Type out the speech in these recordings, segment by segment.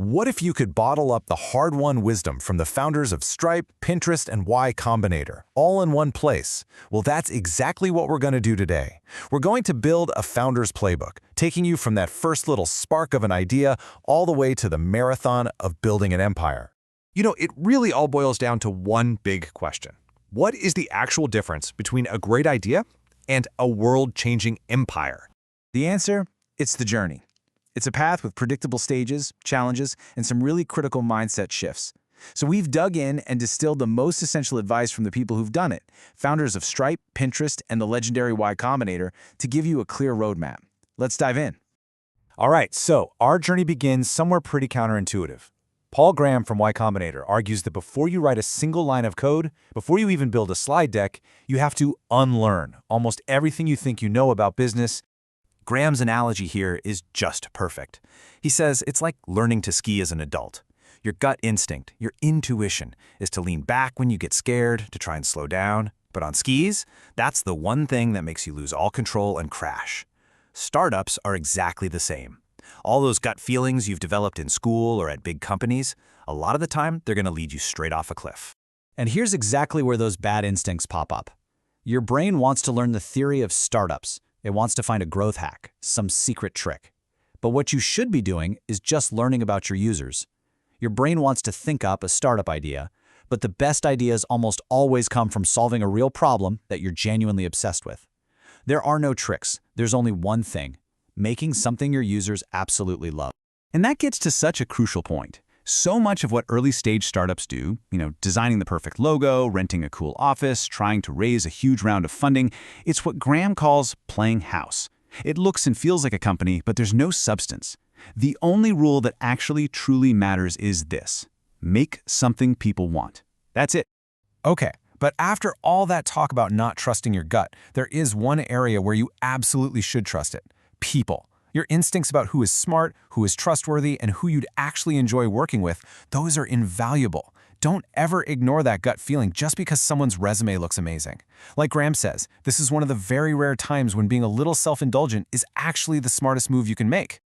What if you could bottle up the hard-won wisdom from the founders of Stripe, Pinterest, and Y Combinator, all in one place? Well, that's exactly what we're going to do today. We're going to build a founder's playbook, taking you from that first little spark of an idea all the way to the marathon of building an empire. You know, it really all boils down to one big question. What is the actual difference between a great idea and a world-changing empire? The answer? It's the journey. It's a path with predictable stages, challenges, and some really critical mindset shifts. So we've dug in and distilled the most essential advice from the people who've done it, founders of Stripe, Pinterest, and the legendary Y Combinator, to give you a clear roadmap. Let's dive in. All right, so our journey begins somewhere pretty counterintuitive. Paul Graham from Y Combinator argues that before you write a single line of code, before you even build a slide deck, you have to unlearn almost everything you think you know about business. Graham's analogy here is just perfect. He says it's like learning to ski as an adult. Your gut instinct, your intuition, is to lean back when you get scared, to try and slow down. But on skis, that's the one thing that makes you lose all control and crash. Startups are exactly the same. All those gut feelings you've developed in school or at big companies, a lot of the time, they're going to lead you straight off a cliff. And here's exactly where those bad instincts pop up. Your brain wants to learn the theory of startups. It wants to find a growth hack, some secret trick. But what you should be doing is just learning about your users. Your brain wants to think up a startup idea, but the best ideas almost always come from solving a real problem that you're genuinely obsessed with. There are no tricks. There's only one thing: making something your users absolutely love. And that gets to such a crucial point. So much of what early-stage startups do, designing the perfect logo, renting a cool office, trying to raise a huge round of funding, it's what Graham calls playing house. It looks and feels like a company, but there's no substance. The only rule that actually truly matters is this: make something people want. That's it. Okay, but after all that talk about not trusting your gut, there is one area where you absolutely should trust it: people. Your instincts about who is smart, who is trustworthy, and who you'd actually enjoy working with, those are invaluable. Don't ever ignore that gut feeling just because someone's resume looks amazing. Like Graham says, this is one of the very rare times when being a little self-indulgent is actually the smartest move you can make.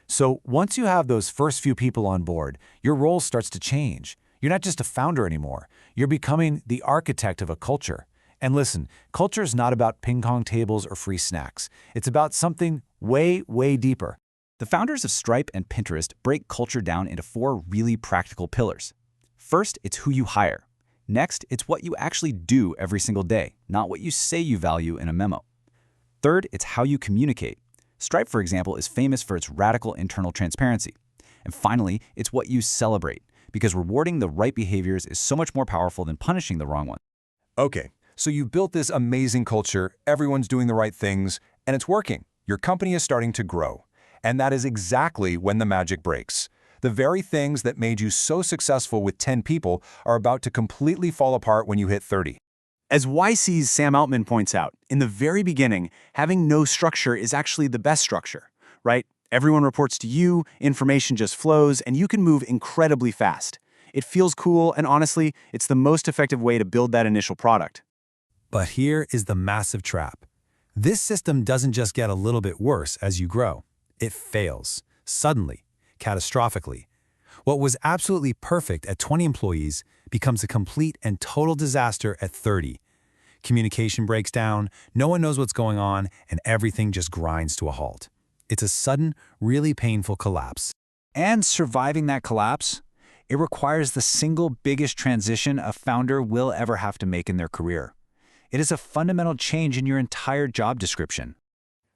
So once you have those first few people on board, your role starts to change. You're not just a founder anymore. You're becoming the architect of a culture. And listen, culture is not about ping-pong tables or free snacks. It's about something way, way deeper. The founders of Stripe and Pinterest break culture down into 4 really practical pillars. First, it's who you hire. Next, it's what you actually do every single day, not what you say you value in a memo. Third, it's how you communicate. Stripe, for example, is famous for its radical internal transparency. And finally, it's what you celebrate, because rewarding the right behaviors is so much more powerful than punishing the wrong ones. Okay, so you built this amazing culture, everyone's doing the right things, and it's working. Your company is starting to grow. And that is exactly when the magic breaks. The very things that made you so successful with 10 people are about to completely fall apart when you hit 30. As YC's Sam Altman points out, in the very beginning, having no structure is actually the best structure, right? Everyone reports to you, information just flows, and you can move incredibly fast. It feels cool, and honestly, it's the most effective way to build that initial product. But here is the massive trap. This system doesn't just get a little bit worse as you grow. It fails, suddenly, catastrophically. What was absolutely perfect at 20 employees becomes a complete and total disaster at 30. Communication breaks down, no one knows what's going on, and everything just grinds to a halt. It's a sudden, really painful collapse. And surviving that collapse, it requires the single biggest transition a founder will ever have to make in their career. It is a fundamental change in your entire job description.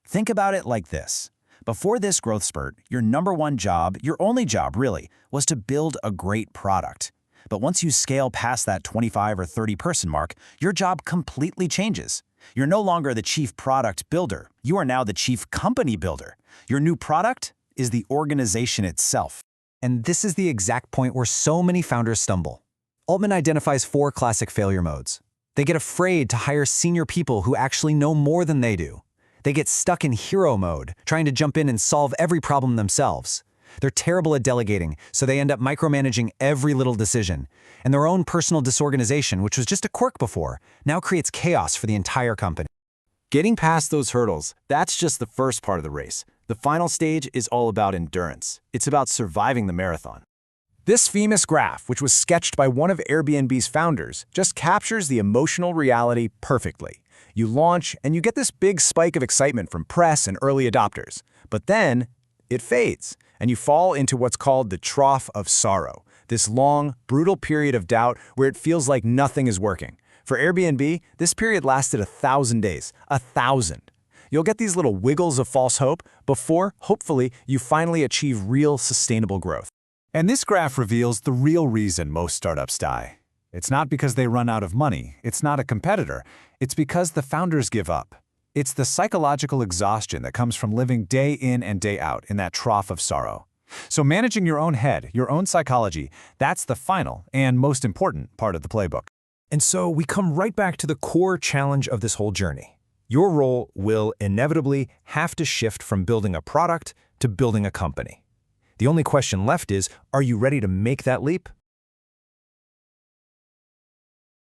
Think about it like this. Before this growth spurt, your number one job, your only job really, was to build a great product. But once you scale past that 25 or 30 person mark, your job completely changes. You're no longer the chief product builder. You are now the chief company builder. Your new product is the organization itself. And this is the exact point where so many founders stumble. Altman identifies 4 classic failure modes. They get afraid to hire senior people who actually know more than they do. They get stuck in hero mode, trying to jump in and solve every problem themselves. They're terrible at delegating, so they end up micromanaging every little decision. And their own personal disorganization, which was just a quirk before, now creates chaos for the entire company. Getting past those hurdles, that's just the first part of the race. The final stage is all about endurance. It's about surviving the marathon. This famous graph, which was sketched by one of Airbnb's founders, just captures the emotional reality perfectly. You launch, and you get this big spike of excitement from press and early adopters. But then, it fades, and you fall into what's called the trough of sorrow, this long, brutal period of doubt where it feels like nothing is working. For Airbnb, this period lasted 1,000 days. 1,000. You'll get these little wiggles of false hope before, hopefully, you finally achieve real sustainable growth. And this graph reveals the real reason most startups die. It's not because they run out of money. It's not a competitor. It's because the founders give up. It's the psychological exhaustion that comes from living day in and day out in that trough of sorrow. So managing your own head, your own psychology, that's the final and most important part of the playbook. And so we come right back to the core challenge of this whole journey. Your role will inevitably have to shift from building a product to building a company. The only question left is, are you ready to make that leap?